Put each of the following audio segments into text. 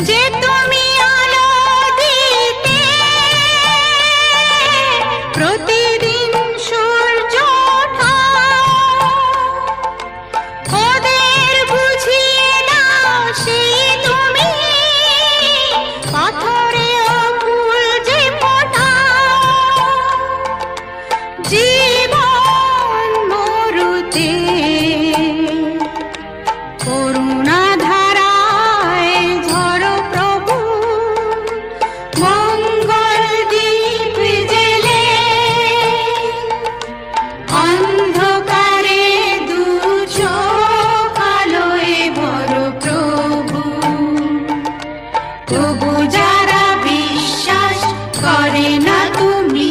যে তুমি আলো দিতে প্রতিদিন সূর্য ওঠা, ওদের বুঝিয়ে দাও সেই তুমি পাথরেও ফুল যে ফোটা। জীবন মরুতে করুণা ধারায় ঝরো প্রভু, মঙ্গল দীপ জেলে অন্ধকারে দু চোখ আলোয় ভরো প্রভু। তবু যারা বিশ্বাস করে না তুমি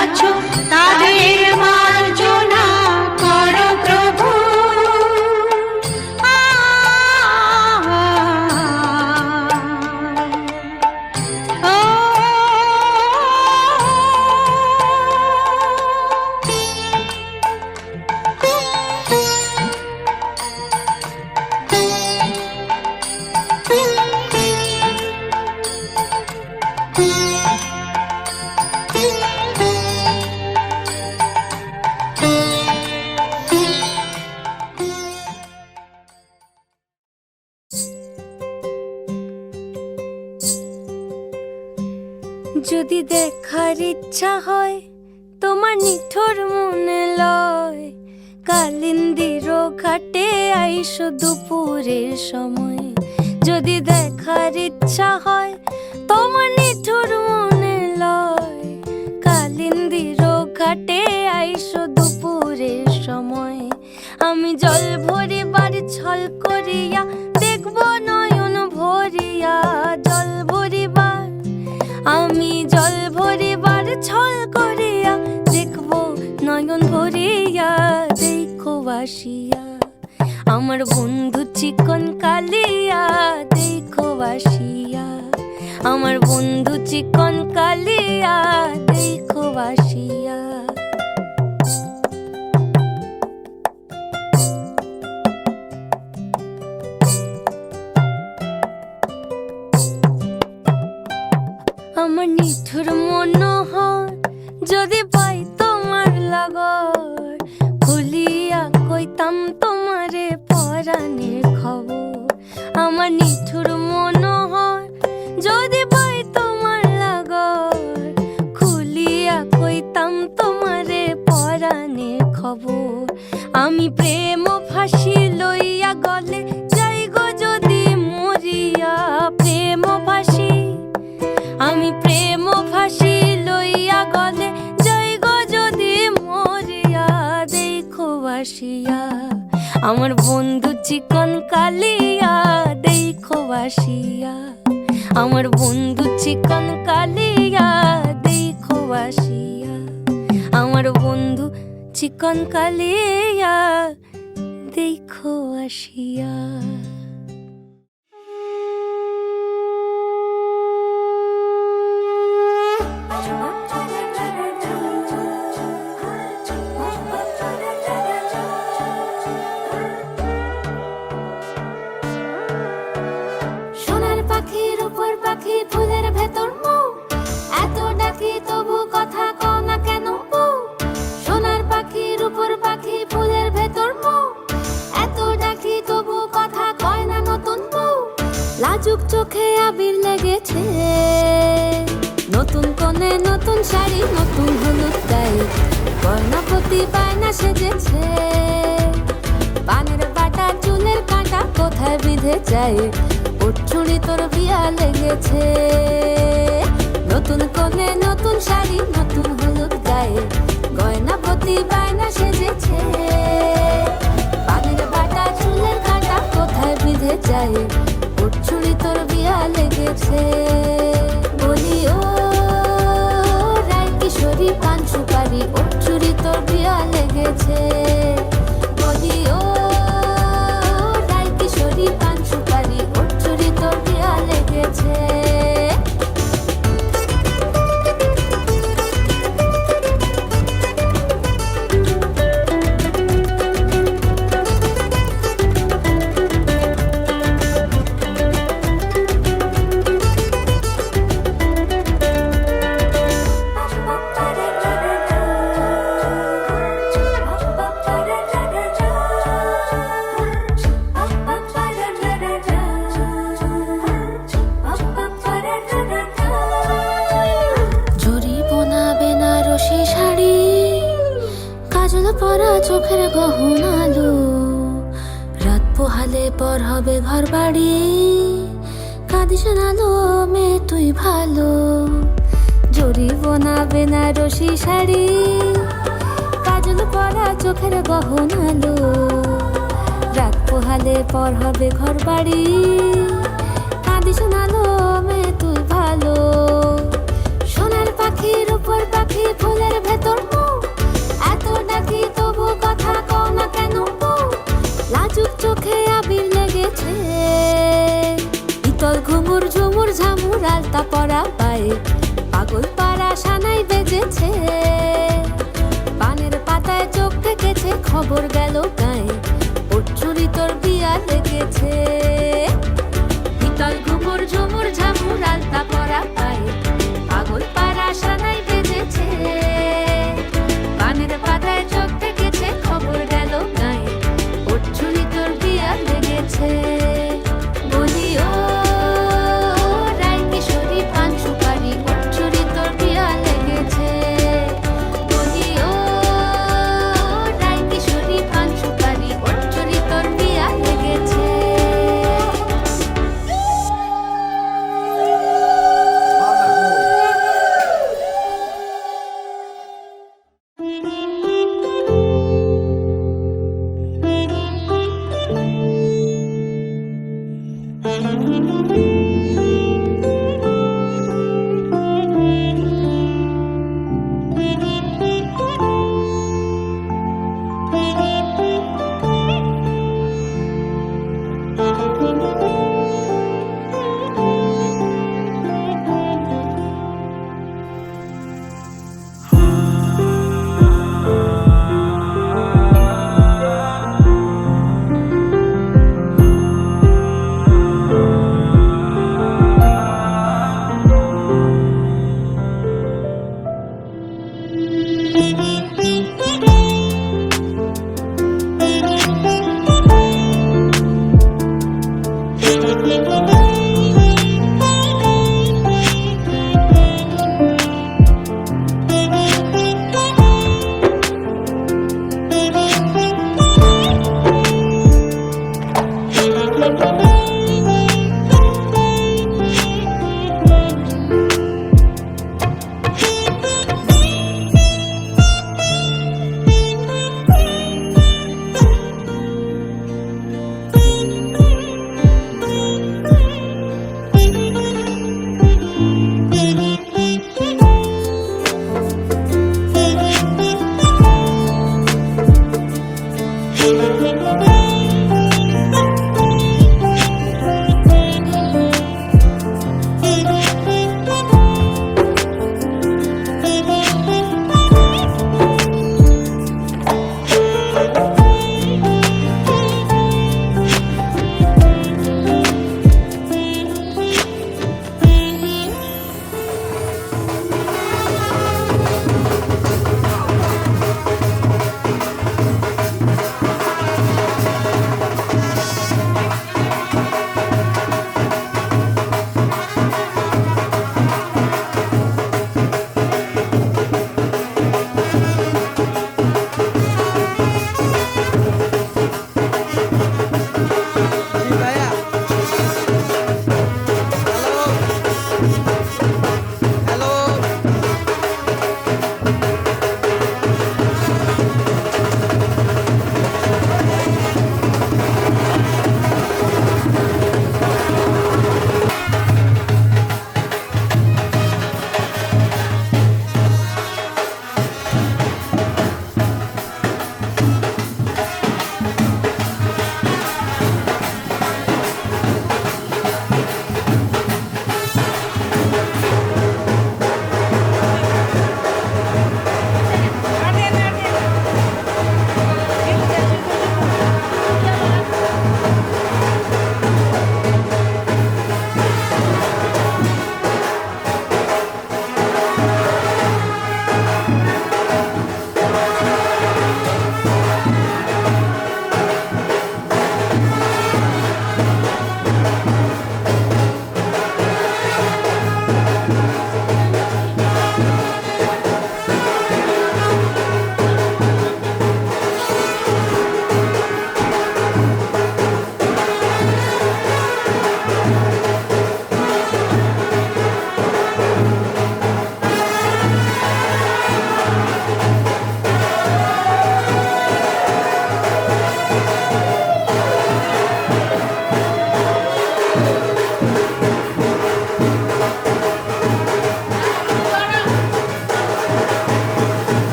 আছো, তাদের মার্জনা করো প্রভু। যদি দেখার ইচ্ছা হয় তোমার নিঠুর মনে লয়, কালিন্দির ঘাটে আইসো দুপুরের সময়। যদি দেখার ইচ্ছা হয় তোমার নিঠুর মনে লয়, কালিন্দির ঘাটে আইসো দুপুরের সময়। আমি জল ভরিবার ছল করিয়া দেখব নয়ন ভরিয়া, জল ভরিবার আমি জল ভরিবার ছল করিয়া দেখব নয়ন ভরিয়া। দেখো বাসিয়া আমার বন্ধু চিকন কালিয়া, দেখো বাসিয়া আমার বন্ধু চিকন কালিয়া, দেখো বাসিয়া। আমার নিঠুর মনোহর যদি পাই তোমার লাগর, খুলিয়া কইতাম তোমারে পরাণের খবর। আমার নিঠুর মনোহর যদি পাই তোমার লাগর, খুলিয়া কইতাম তোমারে পরাণের খবর। আমি প্রেম ফাঁসি লইয়া গলে যাই গো যদি মরিয়া, প্রেম ফাঁসি আমি প্রেম ফাঁসি লইয়া গলে যাই গো যদি মরিয়া। দেখো বাসিয়া আমার বন্ধু চিকন কালিয়া, দেখো বাসিয়া আমার বন্ধু চিকন কালিয়া, দেখো বাসিয়া আমার বন্ধু চিকন কালিয়া, দেখো আসিয়া। সোনার পাখির উপর পাখি ফুলের ভেতর মৌ, এত ডাকি তবু কথা কও না কেন বউ। সোনার পাখির উপর পাখি ফুলের ভেতর মৌ, এত ডাকি তবু কথা কয় না নতুন বউ। লাজুক চোখে আবির লেগেছে, নতুন কোণে নতুন শাড়ি নতুন হলুদ গায়ে, গয়নাপতি বায়না সেজেছে। পানের বাটা চুলের কাঁটা কোথায় বিঁধে যায়, উঠছুড়ি তোর বিয়া লেগেছে। নতুন কোণে নতুন শাড়ি নতুন হলুদ গায়ে, গয়নাপতি বায়না সেজেছে। পানের বাটা চুলের কাঁটা কোথায় বিঁধে যায়, উঠছুড়ি তোর বিয়া লেগেছে। বলি ও রায় কিশোরী পান সুপারি, উঠছুড়ি তোর বিয়া লেগেছে। বলি ও রায় কিশোরী পান সুপারি, উঠছুড়ি তোর বিয়া লেগেছে। পর হবে ঘর বাড়ি, কাঁদিস না লো মেয়ে তুই ভালো, জরিবনা বেনারসি শাড়ি, কাজল পরা চোখের গহনালো, রাত পোহালে পর হবে ঘর বাড়ি, কাঁদিস না লো মেয়ে তুই ভালো। সোনার পাখির উপর পাখি ফুলের ভেতর মৌ, এত ডাকি তবু কথা কও না কেন বউ, লাজুক চোখে আবির লেগেছে, ইতল ঘুমুর ঝুমুর ঝামুর আলতা পরা পায়ে, পাগল পাড়া সানাই বেজেছে, পানের পাতায় চোখ থেকেছে, খবর গেল গায়ে, ওর চুরি তোর বিয়া লেগেছে, ইতল ঘুমুর ঝুমুর ঝামুর আলতা পরা পায়ে, পাগল পাড়া সানাই বেজেছে, পানের পাতায় চোখ থেকেছে, খবর গেল গায়ে, ওর চুরি তোর বিয়া লেগেছে। বলি ও রায় কিশোরী পান সুপারি, ওর চুরি তোর বিয়া লেগেছে, বলি ও রায় কিশোরী পান সুপারি, ওর চুরি তোর বিয়া লেগেছে।